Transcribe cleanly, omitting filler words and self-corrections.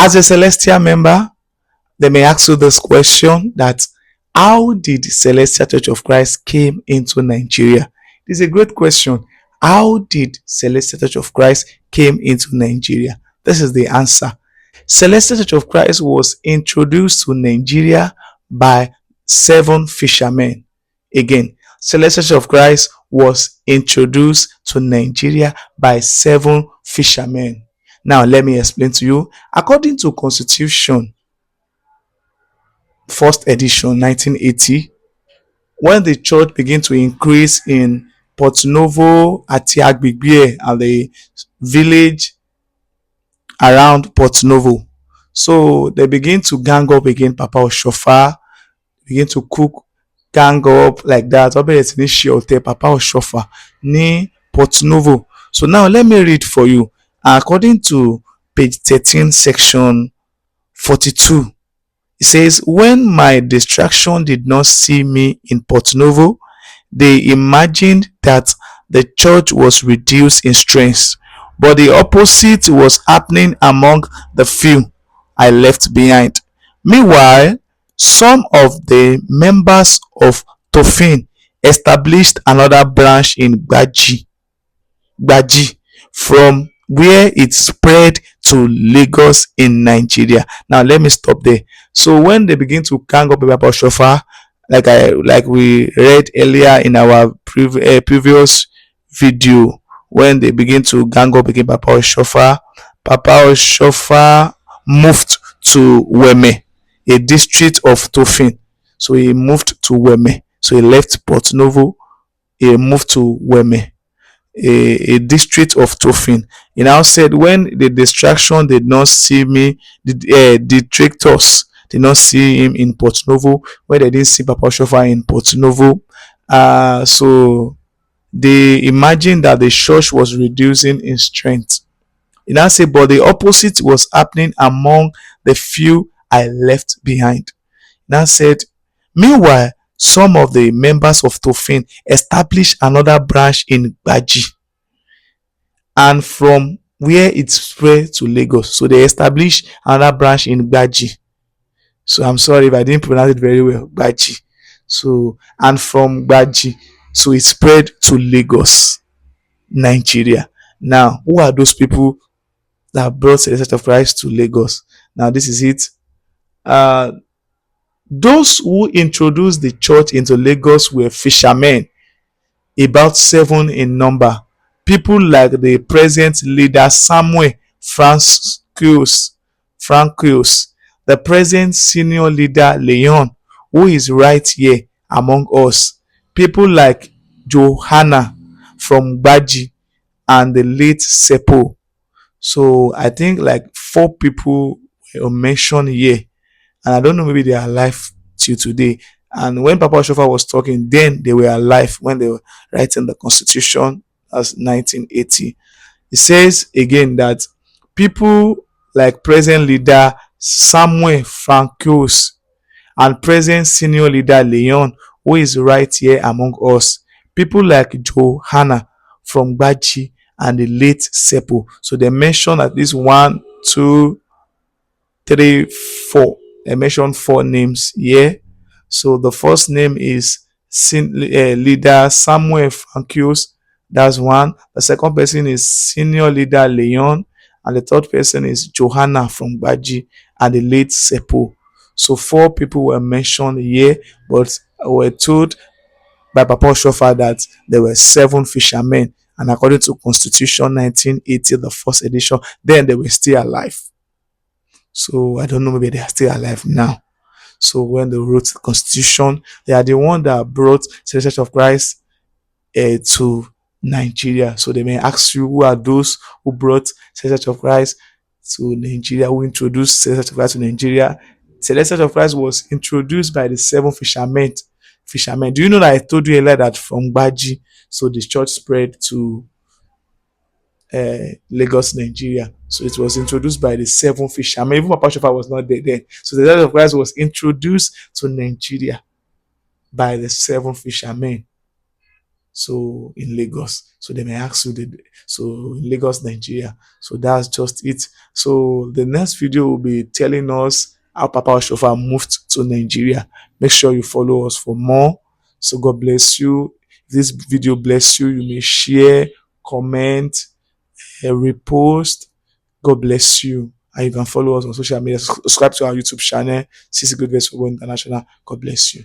As a celestial member, they may ask you this question that how did Celestial Church of Christ came into Nigeria? It's a great question. How did Celestial Church of Christ came into Nigeria? This is the answer. Celestial Church of Christ was introduced to Nigeria by 7 fishermen. Again, Celestial Church of Christ was introduced to Nigeria by 7 fishermen. Now, let me explain to you. According to Constitution, first edition, 1980, when the church began to increase in Port Novo, àti agbègbè and the village around Port Novo. So they begin to gang up again, Papa Oshofa, begin to cook, gang up like that. Wọ́n bẹ̀rẹ̀ sí ní ṣe ọ̀tẹ̀ Papa Oshofa ní Port Novo. So now let me read for you. According to page 13, section 42, it says, when my distraction did not see me in Port Novo, they imagined that the church was reduced in strength, but the opposite was happening among the few I left behind. Meanwhile, some of the members of Tofin established another branch in Gbaji, from where it spread to Lagos in Nigeria. Now let me stop there. So when they begin to gang up about Shofa, like we read earlier in our previous video, when they begin to gang up against Papa Oshofa moved to Weme, a district of Tofin. So he moved to Weme. So he left Port Novo, he moved to Weme, a district of Tofin. He now said, when the distraction did not see me, the detractors did not see him in Port Novo, where they didn't see Papa Oshofa in Port Novo. So they imagined that the church was reducing in strength. He now said, but the opposite was happening among the few I left behind. He now said, meanwhile, some of the members of Tofin established another branch in Gbaji, and from where it spread to Lagos. So they established another branch in Gbaji. So I'm sorry if I didn't pronounce it very well. Gbaji. So, and from Gbaji, so it spread to Lagos, Nigeria. Now, who are those people that brought the Church of Christ to Lagos? Now, this is it. Those who introduced the church into Lagos were fishermen, about 7 in number. People like the present leader Samuel Francois, the present senior leader Leon, who is right here among us. People like Johanna from Baji and the late Sepo. So I think like 4 people were mentioned here, and I don't know, maybe they are alive till today. And when Papa Oshofa was talking, then they were alive when they were writing the Constitution as 1980. It says again that people like present leader Samuel Francois and present senior leader Leon, who is right here among us. People like Johanna from Baji and the late Sepo. So they mentioned at least 1, 2, 3, 4. They mentioned 4 names here. So the first name is leader Samuel Francois. That's one. The second person is senior leader Leon. And the third person is Johanna from Baji and the late Sepo. So 4 people were mentioned here, but were told by Papa Oshofa that there were 7 fishermen. And according to Constitution 1980, the first edition, then they were still alive. So I don't know, maybe they are still alive now. So when they wrote the Constitution, they are the one that brought the Church of Christ to Nigeria. So they may ask you, who are those who brought the Church of Christ to Nigeria, who introduced the Church of Christ to Nigeria? The Church of Christ was introduced by the 7 fishermen. Do you know that I told you earlier that from Baji, so the church spread to Lagos, Nigeria. So it was introduced by the 7 fishermen. Even Papa Oshofa was not there then. So the Church of Christ was introduced to Nigeria by the 7 fishermen. So in Lagos, so they may ask you so in Lagos, Nigeria. So that's just it. So the next video will be telling us how Papa Oshofa moved to Nigeria. Make sure you follow us for more. So God bless you. If this video bless you, you may share, comment, repost. God bless you. And you can follow us on social media. Subscribe to our YouTube channel, CC Good Vets International. God bless you.